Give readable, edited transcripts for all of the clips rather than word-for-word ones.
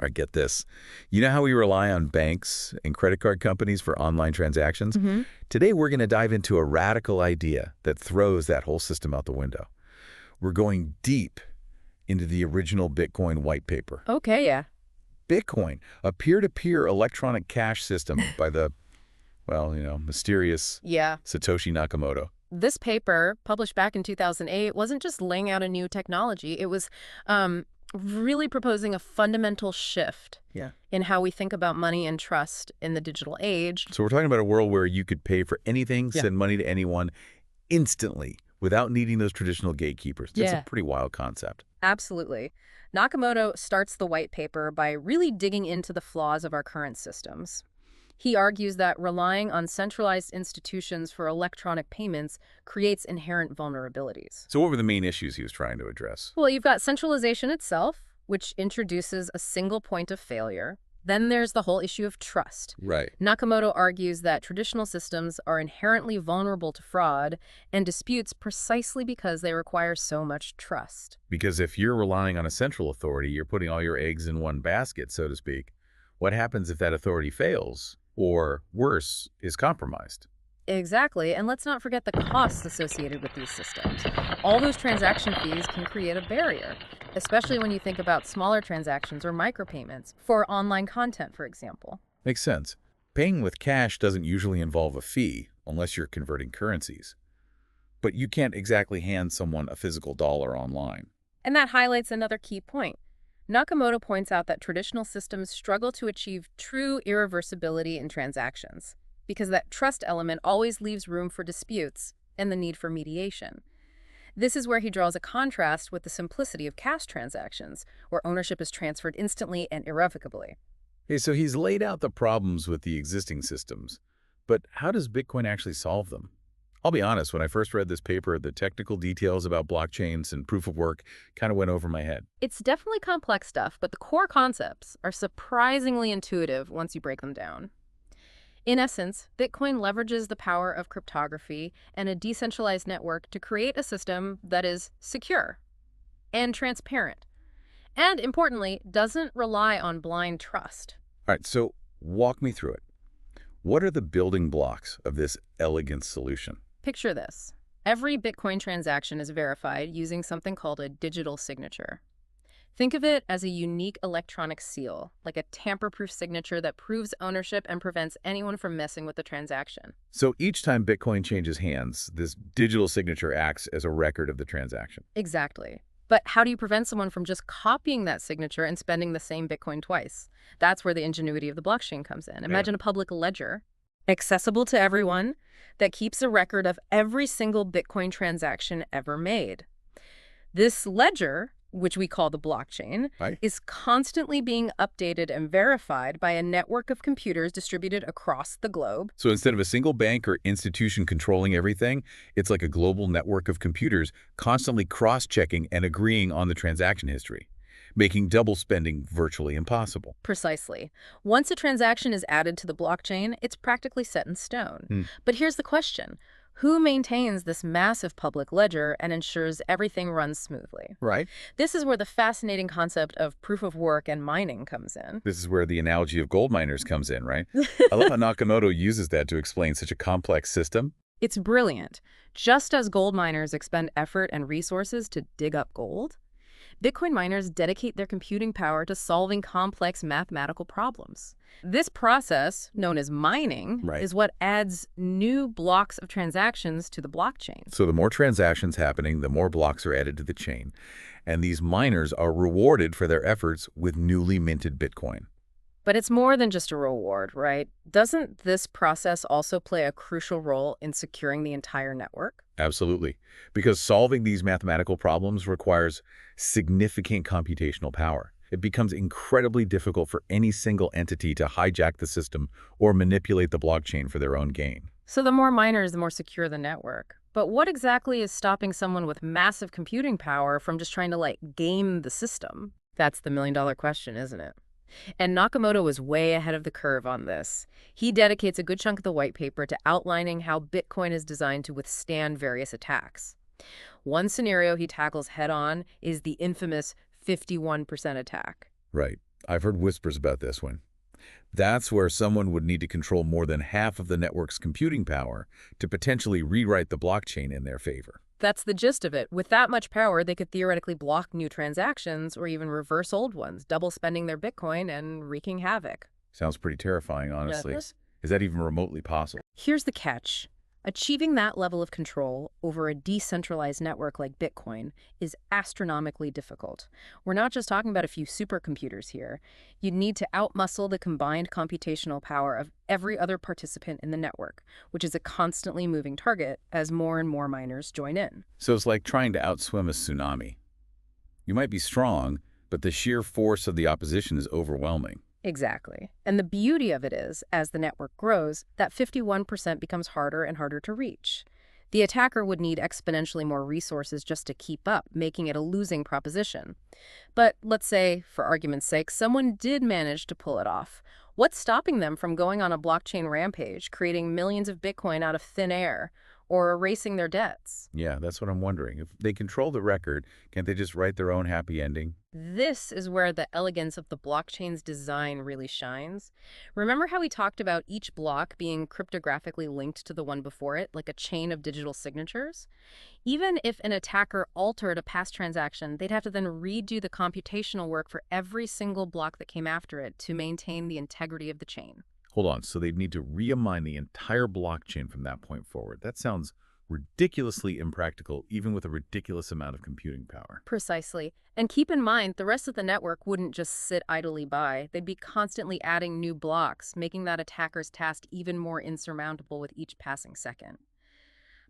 All right, get this. You know how we rely on banks and credit card companies for online transactions? Hmm. Today, we're going to dive into a radical idea that throws that whole system out the window. We're going deep into the original Bitcoin white paper. Okay, yeah. Bitcoin, a peer-to-peer electronic cash system by the, well, mysterious Yeah. Satoshi Nakamoto. This paper, published back in 2008, wasn't just laying out a new technology. It was really proposing a fundamental shift Yeah. in how we think about money and trust in the digital age. So we're talking about a world where you could pay for anything, Yeah. send money to anyone instantly without needing those traditional gatekeepers. That's Yeah. a pretty wild concept. Absolutely. Nakamoto starts the white paper by really digging into the flaws of our current systems. He argues that relying on centralized institutions for electronic payments creates inherent vulnerabilities. So what were the main issues he was trying to address? Well, you've got centralization itself, which introduces a single point of failure. Then there's the whole issue of trust. Right. Nakamoto argues that traditional systems are inherently vulnerable to fraud and disputes precisely because they require so much trust. Because if you're relying on a central authority, you're putting all your eggs in one basket, so to speak. What happens if that authority fails, or worse, is compromised? Exactly, and let's not forget the costs associated with these systems. All those transaction fees can create a barrier, especially when you think about smaller transactions or micropayments for online content, for example. Makes sense. Paying with cash doesn't usually involve a fee, unless you're converting currencies. But you can't exactly hand someone a physical dollar online. And that highlights another key point. Nakamoto points out that traditional systems struggle to achieve true irreversibility in transactions, because that trust element always leaves room for disputes and the need for mediation. This is where he draws a contrast with the simplicity of cash transactions, where ownership is transferred instantly and irrevocably. Okay, so he's laid out the problems with the existing systems. But how does Bitcoin actually solve them? I'll be honest, when I first read this paper, the technical details about blockchains and proof of work kind of went over my head. It's definitely complex stuff, but the core concepts are surprisingly intuitive once you break them down. In essence, Bitcoin leverages the power of cryptography and a decentralized network to create a system that is secure and transparent, and importantly, doesn't rely on blind trust. All right, so walk me through it. What are the building blocks of this elegant solution? Picture this. Every Bitcoin transaction is verified using something called a digital signature. Think of it as a unique electronic seal, like a tamper-proof signature that proves ownership and prevents anyone from messing with the transaction. So each time Bitcoin changes hands, this digital signature acts as a record of the transaction. Exactly. But how do you prevent someone from just copying that signature and spending the same Bitcoin twice? That's where the ingenuity of the blockchain comes in. Imagine a public ledger, accessible to everyone, that keeps a record of every single Bitcoin transaction ever made. This ledger, which we call the blockchain, Right. is constantly being updated and verified by a network of computers distributed across the globe. So instead of a single bank or institution controlling everything, it's like a global network of computers constantly cross-checking and agreeing on the transaction history, making double spending virtually impossible. Precisely. Once a transaction is added to the blockchain, it's practically set in stone. But here's the question. Who maintains this massive public ledger and ensures everything runs smoothly? Right. This is where the fascinating concept of proof of work and mining comes in. This is where the analogy of gold miners comes in, right? I love how Nakamoto uses that to explain such a complex system. It's brilliant. Just as gold miners expend effort and resources to dig up gold, Bitcoin miners dedicate their computing power to solving complex mathematical problems. This process, known as mining, Right. is what adds new blocks of transactions to the blockchain. So the more transactions happening, the more blocks are added to the chain. And these miners are rewarded for their efforts with newly minted Bitcoin. But it's more than just a reward, right? Doesn't this process also play a crucial role in securing the entire network? Absolutely. Because solving these mathematical problems requires significant computational power. It becomes incredibly difficult for any single entity to hijack the system or manipulate the blockchain for their own gain. So the more miners, the more secure the network. But what exactly is stopping someone with massive computing power from just trying to, game the system? That's the million-dollar question, isn't it? And Nakamoto was way ahead of the curve on this. He dedicates a good chunk of the white paper to outlining how Bitcoin is designed to withstand various attacks. One scenario he tackles head-on is the infamous 51% attack. Right. I've heard whispers about this one. That's where someone would need to control more than half of the network's computing power to potentially rewrite the blockchain in their favor. That's the gist of it. With that much power, they could theoretically block new transactions or even reverse old ones, double spending their Bitcoin and wreaking havoc. Sounds pretty terrifying, honestly. Yes. Is that even remotely possible? Here's the catch. Achieving that level of control over a decentralized network like Bitcoin is astronomically difficult. We're not just talking about a few supercomputers here. You'd need to outmuscle the combined computational power of every other participant in the network, which is a constantly moving target as more and more miners join in. So it's like trying to outswim a tsunami. You might be strong, but the sheer force of the opposition is overwhelming. Exactly. And the beauty of it is, as the network grows, that 51% becomes harder and harder to reach. The attacker would need exponentially more resources just to keep up, making it a losing proposition. But let's say, for argument's sake, someone did manage to pull it off. What's stopping them from going on a blockchain rampage, creating millions of Bitcoin out of thin air, or erasing their debts? Yeah, that's what I'm wondering. If they control the record, can't they just write their own happy ending? This is where the elegance of the blockchain's design really shines. Remember how we talked about each block being cryptographically linked to the one before it, like a chain of digital signatures? Even if an attacker altered a past transaction, they'd have to then redo the computational work for every single block that came after it to maintain the integrity of the chain. Hold on, so they'd need to reamine the entire blockchain from that point forward. That sounds ridiculously impractical, even with a ridiculous amount of computing power. Precisely. And keep in mind, the rest of the network wouldn't just sit idly by. They'd be constantly adding new blocks, making that attacker's task even more insurmountable with each passing second.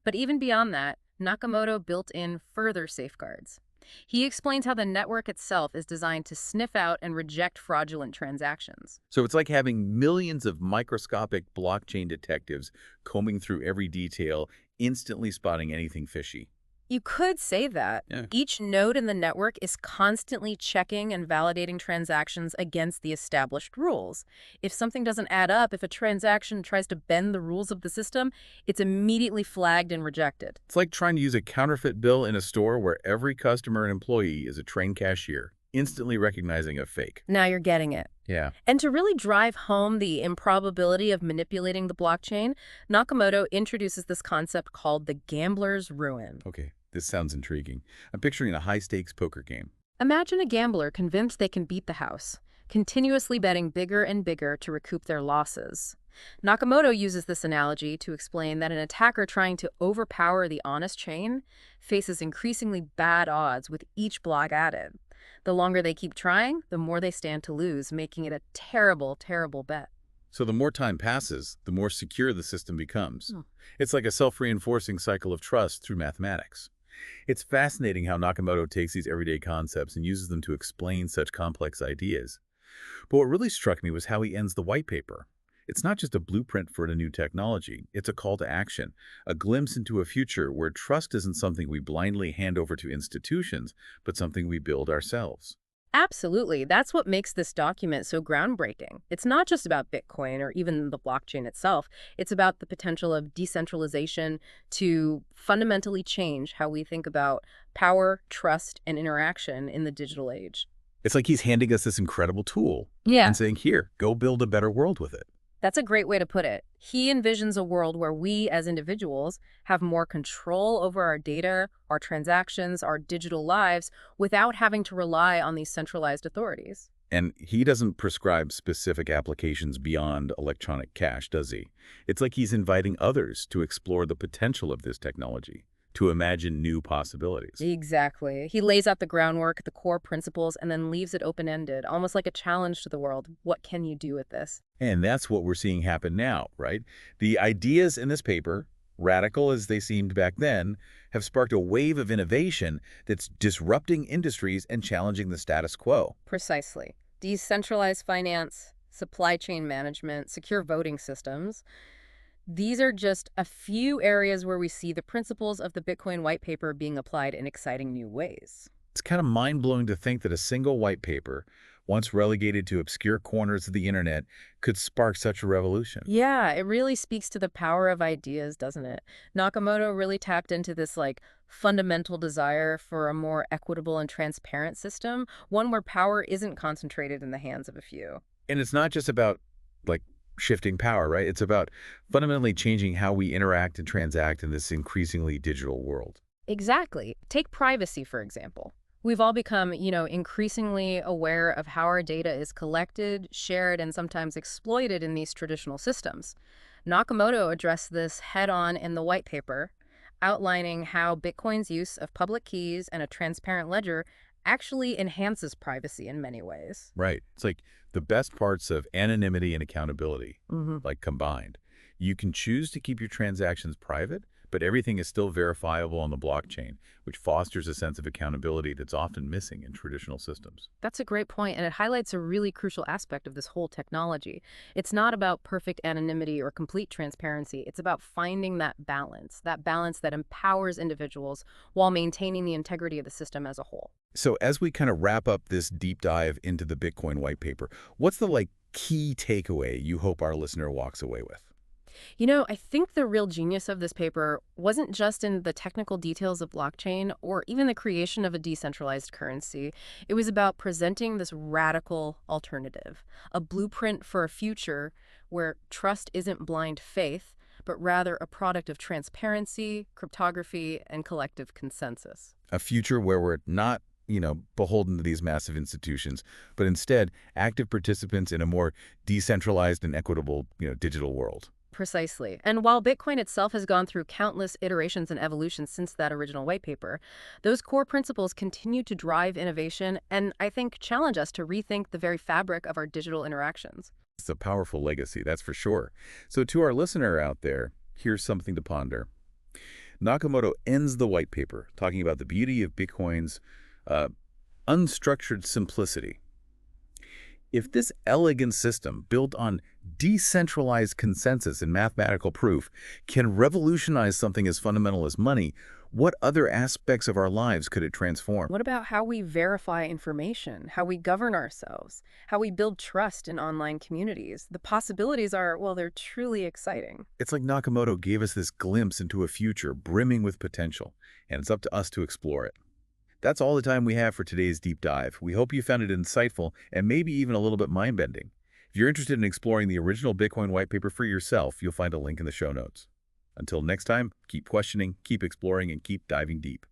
But even beyond that, Nakamoto built in further safeguards. He explains how the network itself is designed to sniff out and reject fraudulent transactions. So it's like having millions of microscopic blockchain detectives combing through every detail, instantly spotting anything fishy. You could say that. Yeah. Each node in the network is constantly checking and validating transactions against the established rules. If something doesn't add up, if a transaction tries to bend the rules of the system, it's immediately flagged and rejected. It's like trying to use a counterfeit bill in a store where every customer and employee is a trained cashier, instantly recognizing a fake. Now you're getting it. Yeah. And to really drive home the improbability of manipulating the blockchain, Nakamoto introduces this concept called the gambler's ruin. Okay, this sounds intriguing. I'm picturing a high-stakes poker game. Imagine a gambler convinced they can beat the house, continuously betting bigger and bigger to recoup their losses. Nakamoto uses this analogy to explain that an attacker trying to overpower the honest chain faces increasingly bad odds with each block added. The longer they keep trying, the more they stand to lose, making it a terrible, terrible bet. So the more time passes, the more secure the system becomes. Hmm. It's like a self-reinforcing cycle of trust through mathematics. It's fascinating how Nakamoto takes these everyday concepts and uses them to explain such complex ideas. But what really struck me was how he ends the white paper. It's not just a blueprint for a new technology, it's a call to action, a glimpse into a future where trust isn't something we blindly hand over to institutions, but something we build ourselves. Absolutely. That's what makes this document so groundbreaking. It's not just about Bitcoin or even the blockchain itself. It's about the potential of decentralization to fundamentally change how we think about power, trust, and interaction in the digital age. It's like he's handing us this incredible tool Yeah. and saying, here, go build a better world with it. That's a great way to put it. He envisions a world where we as individuals have more control over our data, our transactions, our digital lives without having to rely on these centralized authorities. And he doesn't prescribe specific applications beyond electronic cash, does he? It's like he's inviting others to explore the potential of this technology, to imagine new possibilities. Exactly. He lays out the groundwork, the core principles, and then leaves it open-ended, almost like a challenge to the world. What can you do with this? And that's what we're seeing happen now, right? The ideas in this paper, radical as they seemed back then, have sparked a wave of innovation that's disrupting industries and challenging the status quo. Precisely. Decentralized finance, supply chain management, secure voting systems. These are just a few areas where we see the principles of the Bitcoin white paper being applied in exciting new ways. It's kind of mind-blowing to think that a single white paper once relegated to obscure corners of the internet, could spark such a revolution. Yeah, it really speaks to the power of ideas, doesn't it? Nakamoto really tapped into this fundamental desire for a more equitable and transparent system, one where power isn't concentrated in the hands of a few. And it's not just about, like, shifting power, right? It's about fundamentally changing how we interact and transact in this increasingly digital world. Exactly. Take privacy, for example. We've all become, increasingly aware of how our data is collected, shared, and sometimes exploited in these traditional systems. Nakamoto addressed this head-on in the white paper, outlining how Bitcoin's use of public keys and a transparent ledger actually enhances privacy in many ways. Right. It's like the best parts of anonymity and accountability, Hmm. like combined. You can choose to keep your transactions private, but everything is still verifiable on the blockchain, which fosters a sense of accountability that's often missing in traditional systems. That's a great point, and it highlights a really crucial aspect of this whole technology. It's not about perfect anonymity or complete transparency. It's about finding that balance that empowers individuals while maintaining the integrity of the system as a whole. So as we kind of wrap up this deep dive into the Bitcoin white paper, what's the key takeaway you hope our listener walks away with? I think the real genius of this paper wasn't just in the technical details of blockchain or even the creation of a decentralized currency. It was about presenting this radical alternative, a blueprint for a future where trust isn't blind faith, but rather a product of transparency, cryptography, and collective consensus. A future where we're not, beholden to these massive institutions, but instead active participants in a more decentralized and equitable, digital world. Precisely. And while Bitcoin itself has gone through countless iterations and evolutions since that original white paper, those core principles continue to drive innovation and I think challenge us to rethink the very fabric of our digital interactions. It's a powerful legacy, that's for sure. So to our listener out there, here's something to ponder. Nakamoto ends the white paper talking about the beauty of Bitcoin's uh, unstructured simplicity. If this elegant system, built on decentralized consensus and mathematical proof, can revolutionize something as fundamental as money, what other aspects of our lives could it transform? What about how we verify information, how we govern ourselves, how we build trust in online communities? The possibilities are, well, they're truly exciting. It's like Nakamoto gave us this glimpse into a future brimming with potential, and it's up to us to explore it. That's all the time we have for today's deep dive. We hope you found it insightful and maybe even a little bit mind-bending. If you're interested in exploring the original Bitcoin white paper for yourself, you'll find a link in the show notes. Until next time, keep questioning, keep exploring, and keep diving deep.